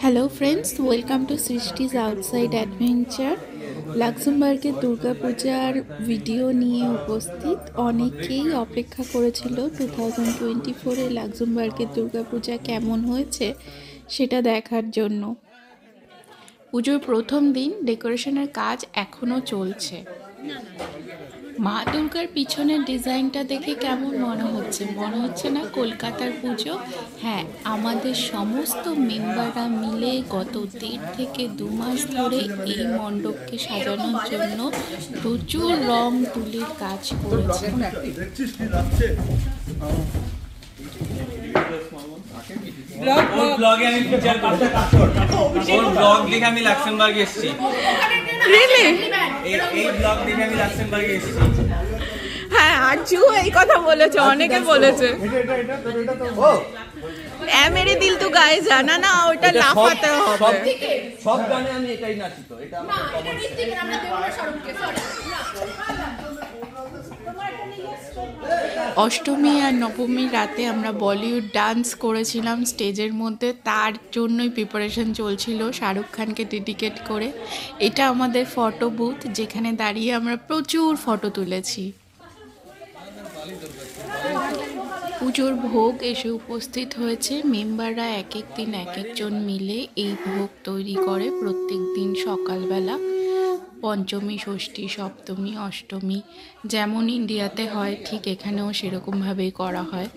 Hello friends, welcome to Srishti's outside adventure. লাক্সেমবার্গের দুর্গাপূজার video নিয়ে উপস্থিত। অনেকেই অপেক্ষা করেছিল 2024-এ লাক্সেমবার্গের দুর্গাপূজা কেমন হয়েছে সেটা দেখার জন্য। পুজোর প্রথম দিন ডেকোরেশনের কাজ এখনও চলছে। মা দুর্গার পিছনের ডিজাইনটা দেখে কেমন মনে হচ্ছে না কলকাতার পুজো? হ্যাঁ, আমাদের সমস্ত মেম্বাররা মিলে গত 1.5 থেকে 2 মাস ধরে এই মণ্ডপকে সাজানোর জন্য প্রচুর রং তুলির কাজ করেছে। আমি লাক্সেমবার্গে এসেছি। হ্যাঁ, আজও এই কথা বলেছে, অনেকে বলেছে। মেরে দিল তো গায়ে জানা না, ওটা লাফাতে হবে। সব গানে আমি এটাই নাচি তো, এটা অষ্টমী আর নবমীর রাতে আমরা বলিউড ডান্স করেছিলাম স্টেজের মধ্যে। তার জন্যই প্রিপারেশন চলছিল শাহরুখ খানকে ডেডিকেট করে। এটা আমাদের ফটো বুথ, যেখানে দাঁড়িয়ে আমরা প্রচুর ফটো তুলেছি। পুজোর ভোগ এসে উপস্থিত হয়েছে। মেম্বাররা এক এক দিন এক একজন মিলে এই ভোগ তৈরি করে প্রত্যেক দিন সকালবেলা। পঞ্চমী, ষষ্ঠী, সপ্তমী, অষ্টমী যেমন ইন্ডিয়াতে হয় ঠিক এখানেও সেরকমভাবেই করা হয়।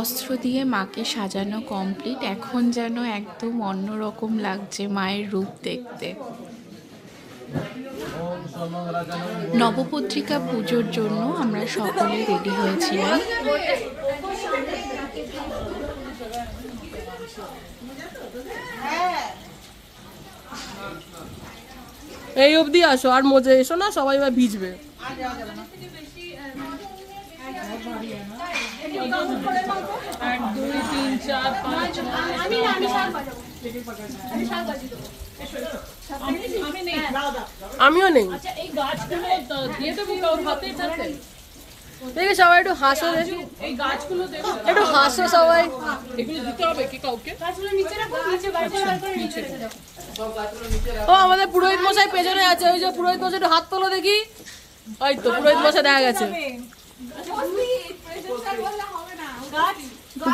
অস্ত্র দিয়ে মাকে সাজানো কমপ্লিট। এখন যেন একদম অন্যরকম লাগছে মায়ের রূপ দেখতে। নবপত্রিকা পুজোর জন্য আমরা সকলে রেডি হয়েছিলাম। এই অবধি আসো, আর মজা এসো না, সবাই এবার ভিজবে। আমিও নেই। দেখে সবাই একটু হাসো, একটু হাসো সবাই। ও আমাদের পুরোহিত মশাই পেছনে আছে, ওই যে পুরোহিত মশাই একটু হাত তোলো দেখি। ওই তো পুরোহিত মশাই দেখা গেছে।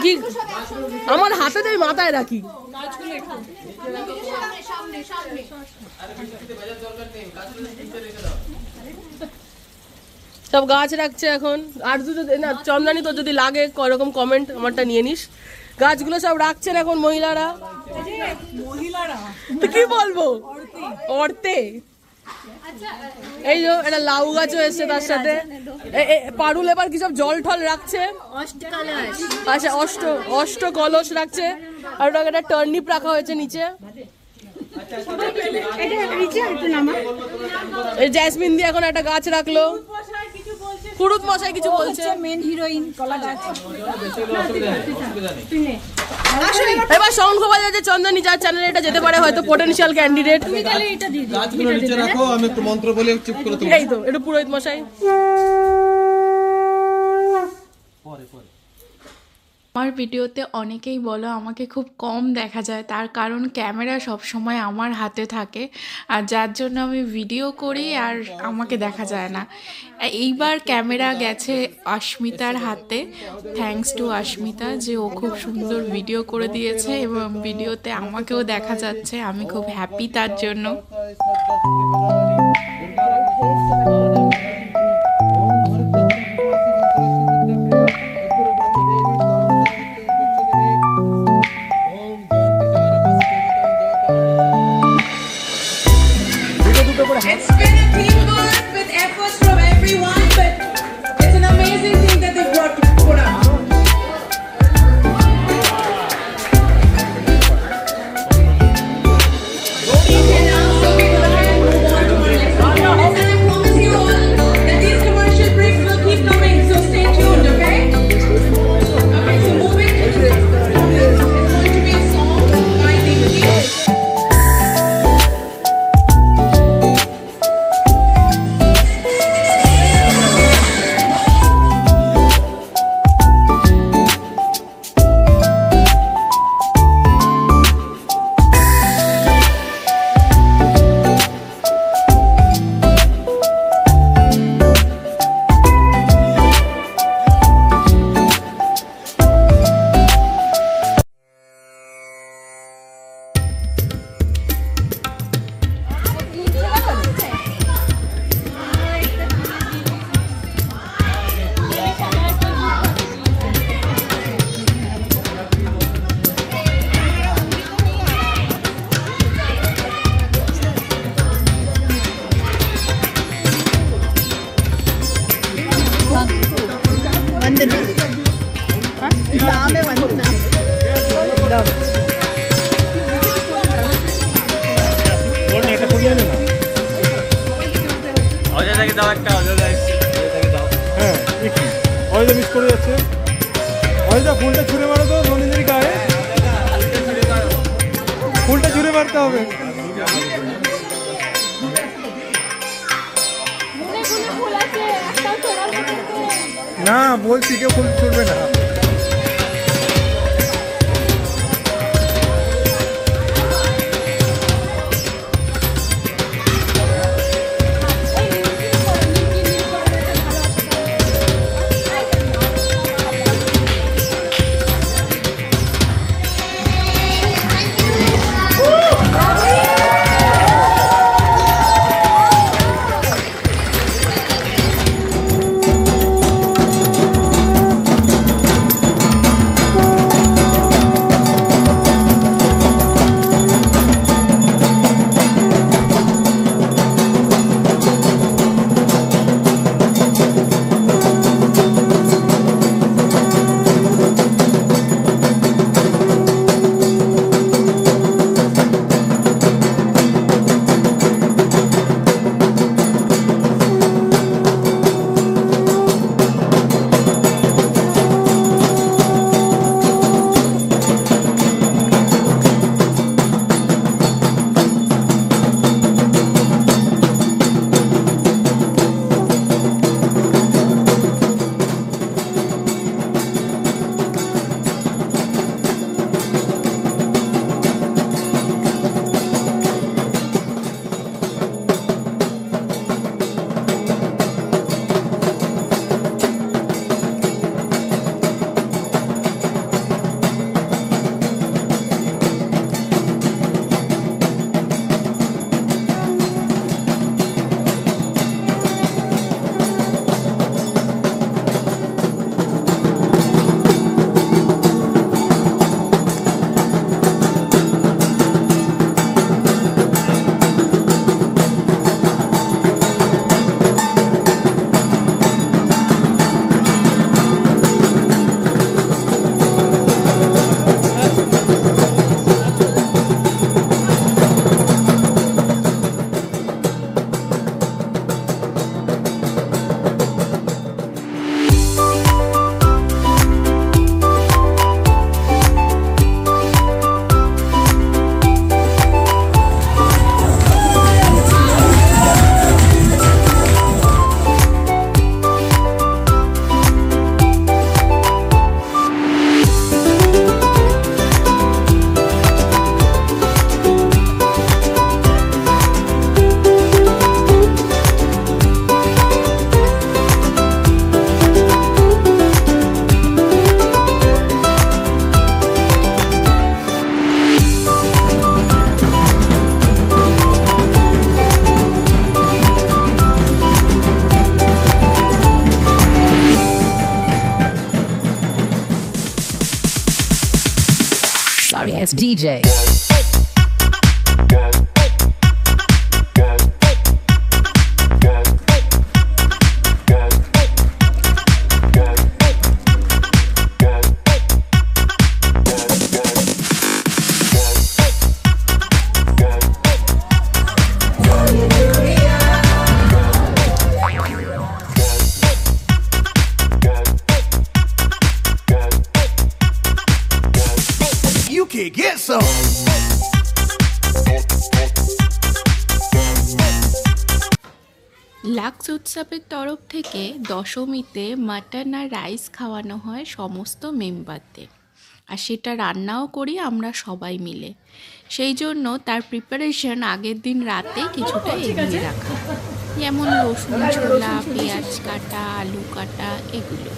কি আমার হাতে আমি মাথায় রাখি। সব গাছ রাখছে এখন। আর দুটো না চন্দানি, তো যদি লাগে ওরকম কমেন্ট আমারটা নিয়ে নিস। গাছগুলো সব রাখছেন এখন মহিলারা। তো কি বলবো, অর্তে। এই যে একটা লাউ গাছও এসছে তার সাথে। পারুল এবার কি সব জল ঠল রাখছে। আচ্ছা, অষ্ট কলস রাখছে। আর ওটা একটা টার্নিপ রাখা হয়েছে নিচে। এই জেসমিন দিয়ে এখন একটা গাছ রাখলো। কুরুত মশাই কিছু বলছে। মেন হিরোইন কলা গাছ। এবার শঙ্খ বাজাচ্ছে চন্দনী, যার চ্যানেলে এটা যেতে পারে হয়তো পটেনশিয়াল ক্যান্ডিডেট। তুমি তাহলে এটা দিয়ে দিও, গাছগুলো নিচে রাখো, আমি একটু মন্ত্র বলে চুপ করে দেব। এই তো এটা পুরোহিত মশাই। আমার ভিডিওতে অনেকেই বলো আমাকে খুব কম দেখা যায়, তার কারণ ক্যামেরা সব সময় আমার হাতে থাকে, আর যার জন্য আমি ভিডিও করি আর আমাকে দেখা যায় না। এইবার ক্যামেরা গেছে অস্মিতার হাতে। থ্যাঙ্কস টু অস্মিতা, যে ও খুব সুন্দর ভিডিও করে দিয়েছে এবং ভিডিওতে আমাকেও দেখা যাচ্ছে। আমি খুব হ্যাপি তার জন্য। অজয়দাকে দাও একটা, অজয়দা এসছে, অজয়দাকে দাও। হ্যাঁ দেখি অজয় মিস করে যাচ্ছে। অজয় ফুলটা ছুঁড়ে মারো তো নন্দিনীর গায়ে, ফুলটা ছুঁড়ে মারতে হবে। না বলছি কেউ ফুল ছুঁড়বে না। Sorry ass DJ. You can get some. Lux উৎসবের তরফ থেকে দশমীতে মাটন আর রাইস খাওয়ানো হয় সমস্ত মেম্বারদের, আর সেটা রান্নাও করি আমরা সবাই মিলে। সেই জন্য তার প্রিপারেশন আগের দিন রাতে কিছুটা এগিয়ে রাখা, যেমন রসুন ছোলা, পেঁয়াজ কাটা, আলু কাটা, এগুলো।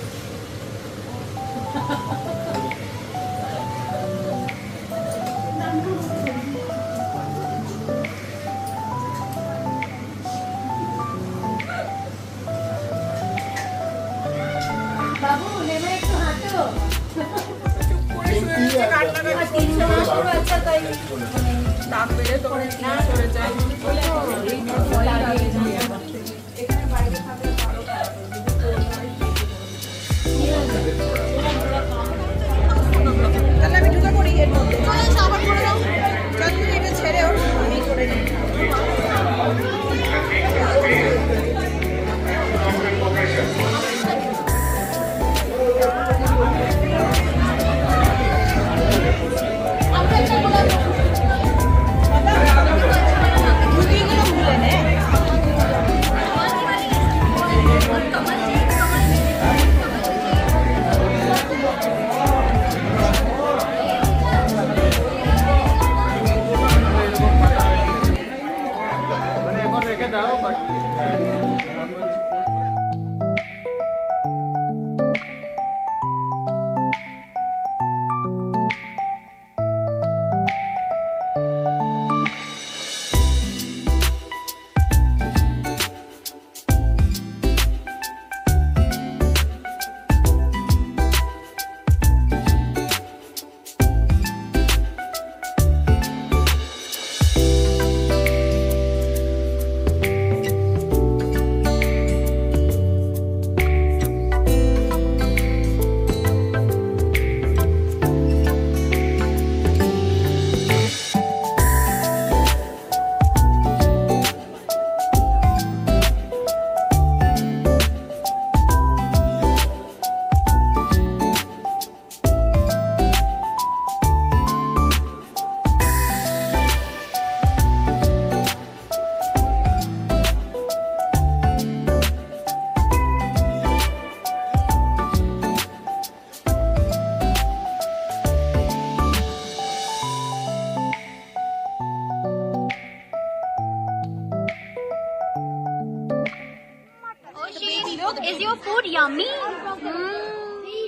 yummy?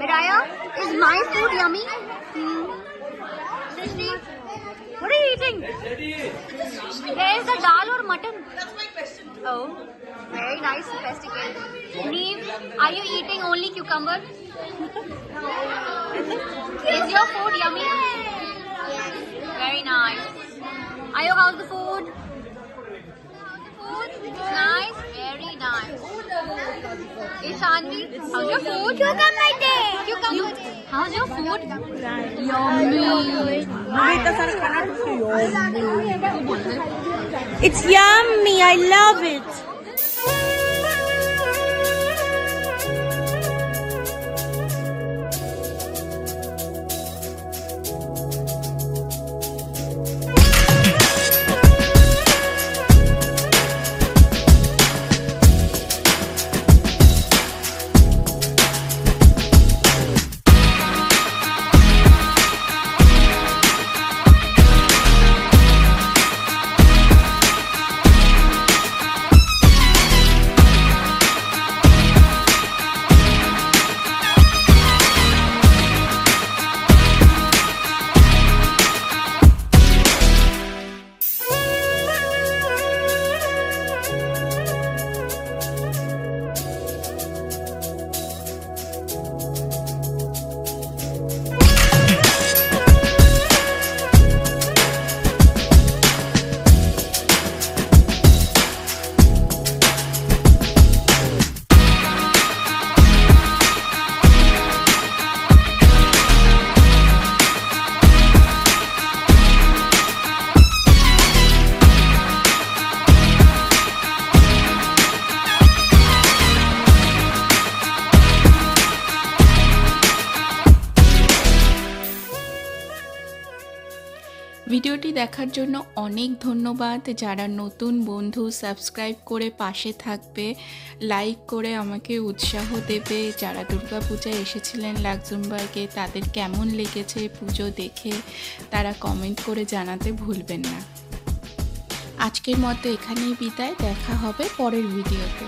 Miraya, is my food yummy? Srishti, what are you eating? Where is the dal or mutton? That's my question. Oh, very nice, sophisticated. Neem, are you eating only cucumber? Is your food yummy? Very nice. Ayok, how's the food? Nice, very nice. Ishanvi, how's your food? Cucumber day. How's your food? Yummy. It's yummy. I love it. ভিডিওটি দেখার জন্য অনেক ধন্যবাদ। যারা নতুন বন্ধু subscribe করে পাশে থাকবে, লাইক করে আমাকে উৎসাহ দেবে। যারা দুর্গাপূজায় এসেছিলেন লাক্সেমবার্গে তাদের কেমন লেগেছে পুজো দেখে তারা কমেন্ট করে জানাতে ভুলবেন না। আজকের মতো এখানেই বিদায়, দেখা হবে পরের ভিডিওতে।